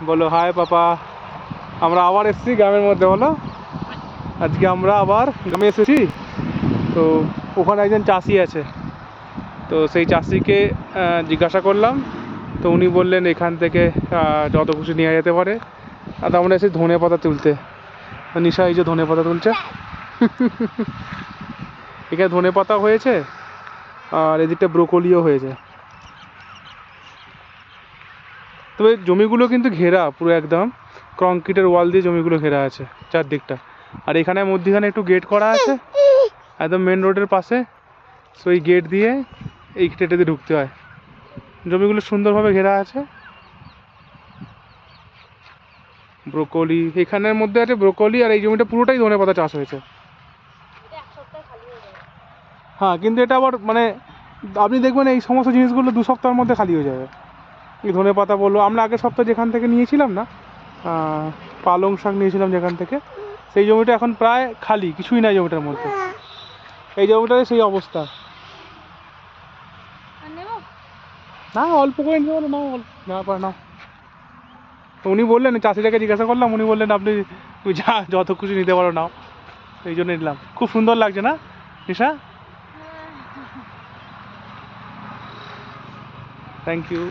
বলো হাই পাপা। আমরা আবার এসেছি গ্রামের মধ্যে, বলো। আজকে আমরা আবার গ্রামে এসেছি। তো ওখানে একজন চাষি আছে, তো সেই চাষিকে জিজ্ঞাসা করলাম। তো উনি বললেন এখান থেকে যত খুশি নিয়ে যেতে পারে। আর আমরা এসে ধনে পাতা তুলতে। নিশা এই যে ধনে পাতা তুলছে। এখানে ধনে পাতা হয়েছে, আর এদিকটা ব্রোকলিও হয়েছে। তবে জমিগুলো কিন্তু ঘেরা পুরো একদম কংক্রিটের ওয়াল দিয়ে জমিগুলো ঘেরা আছে চারদিকটা। আর এখানে মধ্যখানে একটু গেট করা আছে একদম মেন রোডের পাশে। সো এই গেট দিয়ে এই গেটে দিয়ে ঢুকতে হয়। জমিগুলো সুন্দরভাবে ঘেরা আছে। ব্রোকলি এখানের মধ্যে আছে, ব্রোকলি। আর এই জমিটা পুরোটাই ধনেপাতা চাষ হয়েছে। হ্যাঁ, কিন্তু এটা আবার মানে আপনি দেখবেন এই সমস্ত জিনিসগুলো 2 সপ্তাহের মধ্যে খালি হয়ে যাবে। এই ধনেপাতা বললো, আমরা আগের সপ্তাহে যেখান থেকে নিয়েছিলাম না, পালং শাক নিয়েছিলাম যেখান থেকে, সেই জমিটা এখন প্রায় খালি, কিছুই নাই জমিটার মধ্যে। এই জমিটার সেই অবস্থা। না অল্প করে নিতে পারো, নাও অল্প না পারে নাও। তো উনি বললেন, চাষিটাকে জিজ্ঞাসা করলাম, উনি বললেন আপনি তুই যা যত খুশি নিতে পারো নাও। এই জন্য নিলাম। খুব সুন্দর লাগছে না নিশা? Thank you.